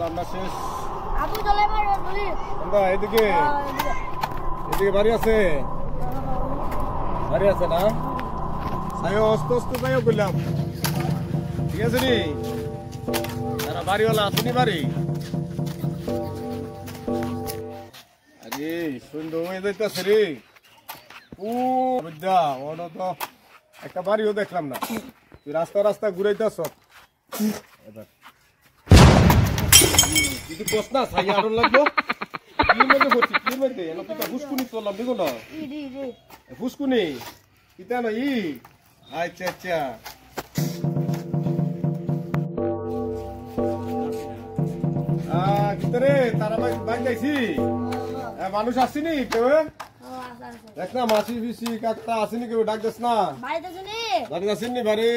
রান্না শেষ। আবু চলে মারো তুই আমরা এদিকে এদিকে বাড়ি আছে না সায়ো অস্ত অস্ত যাইও বললাম ঠিক আছে নি তারা বাড়িওয়ালা আসেনি বাড়ি আরে সুন্দর হয়ে যাইতেছে রে ও বুঝা ওটা তো একটা বাড়িও দেখলাম না তুই রাস্তা ঘুরাইতেছ এবার যদি বস না সাই আরো লাগবো কি মধ্যে হচ্ছে কি মধ্যে এলো তুই ফুসকুনি চললাম দেখো না ফুসকুনি কিতা না ই আচ্ছা আচ্ছা কিতরে তারা বাইক যাইছি মানুষ আসেনি কেউ দেখ না মাসি পিসি কাকটা আসেনি কেউ ডাক দেস না বাড়িতে আসেনি বাড়ি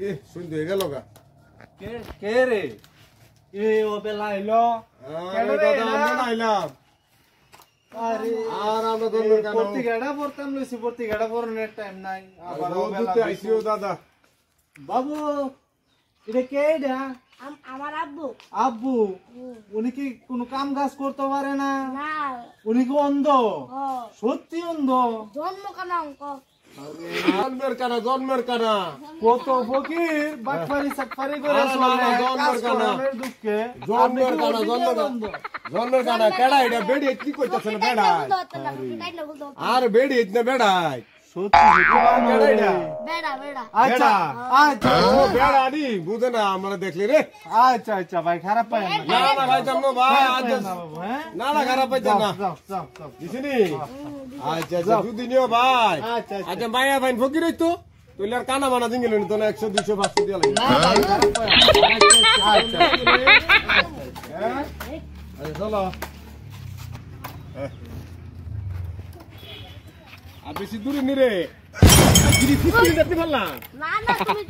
রে শুনতে হয়ে গেল গা কে রে এ ও বেলা আইলো দাদা আমরা আইলাম আরে আর আমরা দরকার কেন পত্রিকাটা পড়তাম লইছি পত্রিকাটা পড়ানোর টাইম নাই আবার ও বেলা আইছিও দাদা বাবু এটা কে এটা আমার আব্বু আব্বু উনি কি কোনো কাম কাজ করতে পারে না না উনি কি অন্ধ সত্যি অন্ধ জন্ম কানা অঙ্ক জন্মের কানা কত ফকির বাটপারি সাটপারি করে চলে জন্মের কানা দুঃখে জন্মের কানা কেডা এটা বেড়ি কি কইতাছ না বেড়াই আর বেড়ি না বেড়াই সত্যি কেডা এটা বেড়া বেড়া আচ্ছা আচ্ছা ও বেড়া নি বুঝে না আমরা দেখলি রে আচ্ছা আচ্ছা ভাই খারাপ পাই না না না ভাই জানো ভাই আজ হ্যাঁ না না খারাপ পাই না যাও যাও যাও দিছিনি আচ্ছা আচ্ছা দুদিনিও ভাই আচ্ছা আচ্ছা মায়া ভাই ফকির হইতো তুই আর কানা বানা দিন গেলেন তো না 100 200 500 দিয়া লাগে না ভাই খারাপ পাই আচ্ছা হ্যাঁ আচ্ছা চলো আর বেশি দূরে নি রে গিরি ফিসলি দেখতে পারলাম না না তুমি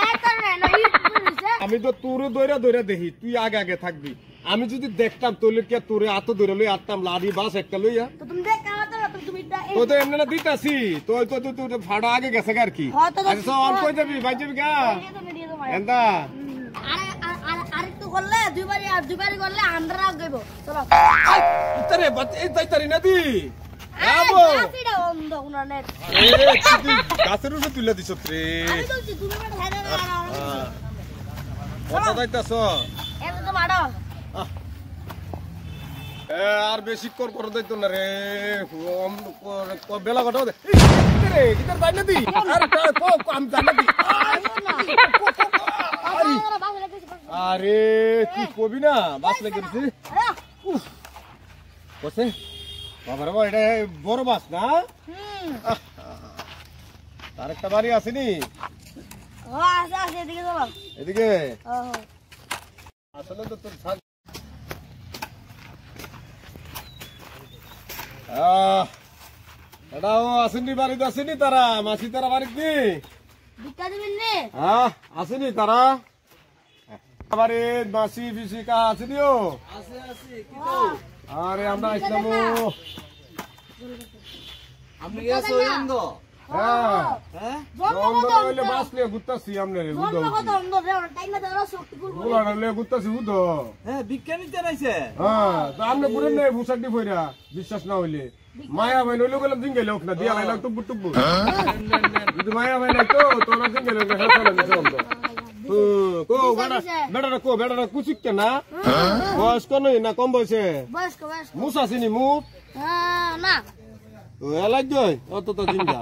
এত না ই কইছে আমি তো তোরে দইরা দেখি তুই আগে থাকবি আমি যদি দেখতাম তোলে কে তোরে আত দইরা লই আটতাম লাড়ি বাস একটা লইয়া তো তুমি দেখ কামাতে না তুমি তো তো এমনে না দিতাছি তো ফাড়া আগে গেছে আর কি আচ্ছা অন কই যাবি ভাই যাবি গা এন্তা আরেকটু করলে দুইবারই করলে আমরা গইব চলো ইতারে এই তাইতারি না দি আবো আসিডা অন্ধ উনা নেট এ তুই গাছের উপরে তুইলা দিছ রে আমি বলছি তুমি মানে হেডে না কথা দাইতাছ এত তো মারো আর বেশি করে দাইতো না রে বেলা ঘটাও দে রে কিতার যাই না দি আরে আমি যাই না দি আরে কি কবি না বাস লেগে গেছে বসে বাবা রে এটা বড় বাস না তার একটা বাড়ি আসেনি আছে এদিকে যাও এদিকে আসলে তো তোর এটাও আসেনি বাড়িতে আসেনি তারা মাসি তারা বাড়িতে ভিক্ষা দিবেন রে আসেনি তারা বাড়িতে মাসি পিসি কা আসেনি ও আছে আছে কি আরে আমরা আসলাম আপনি গেছো অন্ধ হ্যাঁ হ্যাঁ জন্ম হইলে বাস লিয়ে ঘুরতাছি আমরা রে বুঝো টাইমে দাও শক্তি করব বুলাড়া লিয়ে ঘুরতাছি বুঝো হ্যাঁ বিজ্ঞানী জানাইছে হ্যাঁ তো আমরা পুরে নেই ভুসাটি ফইরা বিশ্বাস না হইলে মায়া ভাই নইলে গেলাম জিঙ্গে লোক না দিয়া লাইলা টুবু টুবু যদি মায়া ভাই নাই তো তোরা জিঙ্গে লোক না চলে না কো বেড়া কুচিক কে না বয়স কোন না কম বয়সে বয়স্ক মুস আসেনি মুখ না এলাই অত তো জিঙ্গা